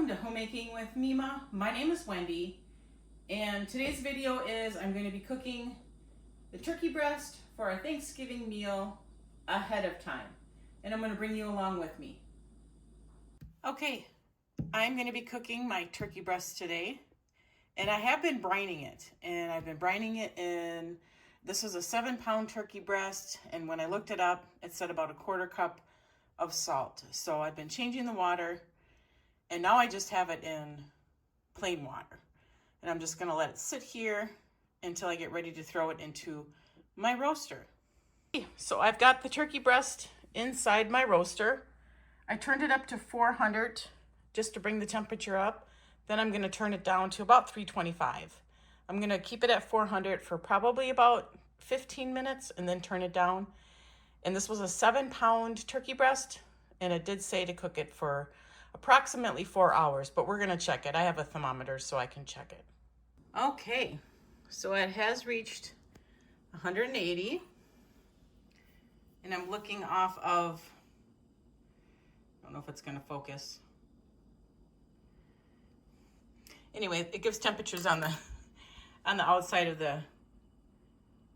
welcome to Homemaking with Mima. My name is Wendy, and today's video is I'm going to be cooking the turkey breast for our Thanksgiving meal ahead of time, and I'm going to bring you along with me. Okay, I'm going to be cooking my turkey breast today, and I have been brining it, and I've been brining it in, this is a 7-pound turkey breast, and when I looked it up, it said about a 1/4 cup of salt. So I've been changing the water, and now I just have it in plain water. And I'm just gonna let it sit here until I get ready to throw it into my roaster. So I've got the turkey breast inside my roaster. I turned it up to 400 just to bring the temperature up. Then I'm gonna turn it down to about 325. I'm gonna keep it at 400 for probably about 15 minutes and then turn it down. And this was a 7-pound turkey breast, and it did say to cook it for approximately 4 hours, but we're gonna check it. I have a thermometer so I can check it. Okay, so it has reached 180, and I'm looking off of, I don't know if it's gonna focus. Anyway, it gives temperatures on the outside of the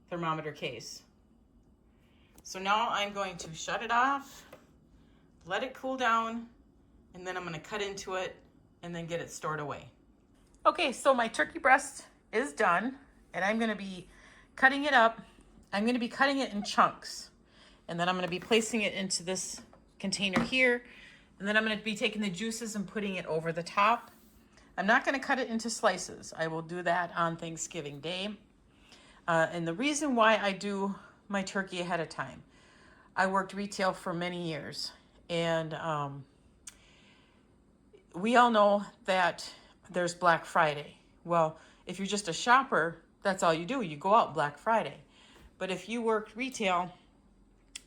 thermometer case. So now I'm going to shut it off, let it cool down, and then I'm gonna cut into it and then get it stored away. Okay, so my turkey breast is done, and I'm gonna be cutting it up. I'm gonna be cutting it in chunks, and then I'm gonna be placing it into this container here, and then I'm gonna be taking the juices and putting it over the top. I'm not gonna cut it into slices. I will do that on Thanksgiving Day. And the reason why I do my turkey ahead of time, I worked retail for many years, and we all know that there's Black Friday. Well, if you're just a shopper, that's all you do. You go out Black Friday. But if you worked retail,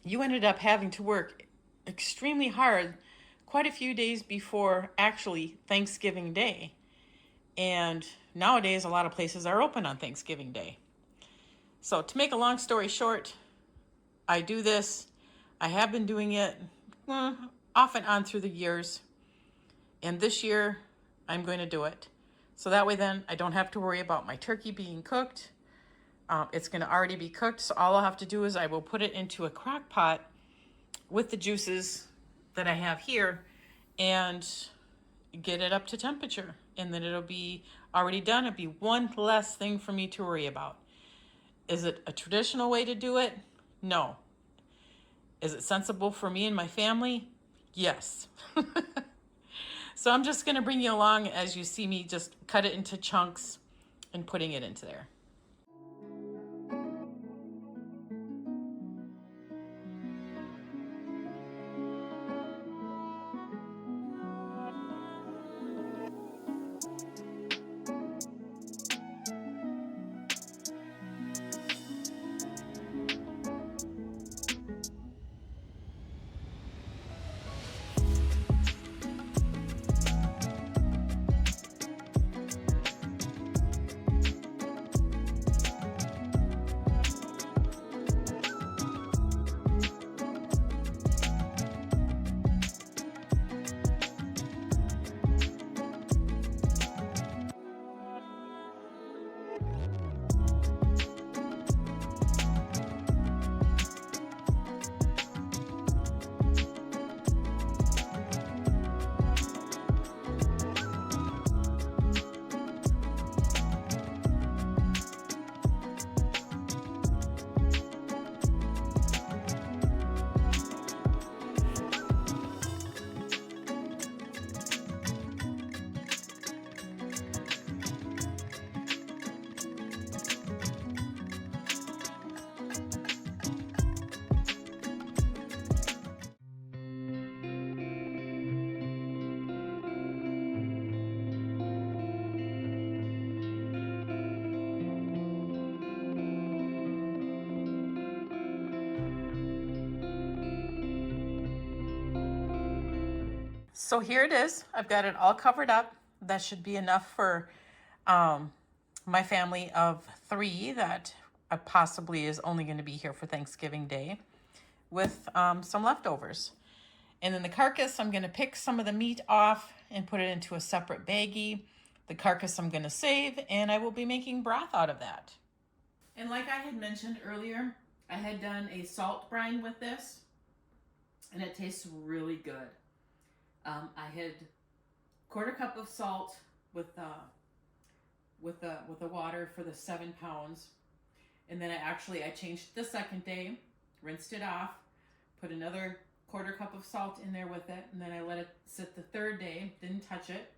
you ended up having to work extremely hard quite a few days before actually Thanksgiving Day. And nowadays, a lot of places are open on Thanksgiving Day. So to make a long story short, I do this. I have been doing it off and on through the years. And this year, I'm going to do it. So that way then I don't have to worry about my turkey being cooked. It's going to already be cooked. So all I'll have to do is I will put it into a crock pot with the juices that I have here and get it up to temperature. And then it'll be already done. It'll be one less thing for me to worry about. Is it a traditional way to do it? No. Is it sensible for me and my family? Yes. So I'm just gonna bring you along as you see me just cut it into chunks and putting it into there. So here it is. I've got it all covered up. That should be enough for my family of 3 that possibly is only going to be here for Thanksgiving Day with some leftovers. And then the carcass, I'm going to pick some of the meat off and put it into a separate baggie. The carcass I'm going to save, and I will be making broth out of that. And like I had mentioned earlier, I had done a salt brine with this, and it tastes really good. I had 1/4 cup of salt with the water for the 7 pounds, and then I changed the second day, rinsed it off, put another 1/4 cup of salt in there with it, and then I let it sit the 3rd day, didn't touch it.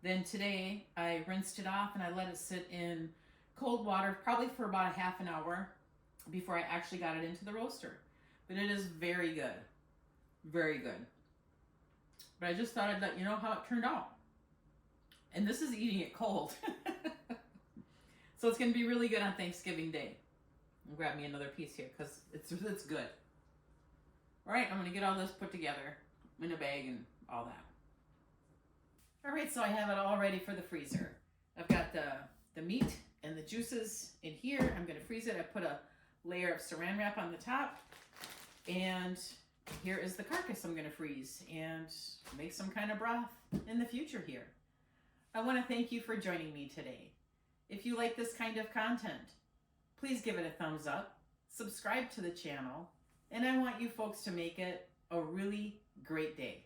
Then today I rinsed it off and I let it sit in cold water probably for about a half an hour before I actually got it into the roaster. But it is very good. Very good. But I just thought I'd let you know how it turned out. And this is eating it cold. So it's going to be really good on Thanksgiving Day. I'll grab me another piece here because it's good. All right, I'm going to get all this put together in a bag and all that. All right, so I have it all ready for the freezer. I've got the meat and the juices in here. I'm going to freeze it. I put a layer of saran wrap on the top. And here is the carcass I'm going to freeze and make some kind of broth in the future here. I want to thank you for joining me today. If you like this kind of content, please give it a thumbs up, subscribe to the channel, and I want you folks to make it a really great day.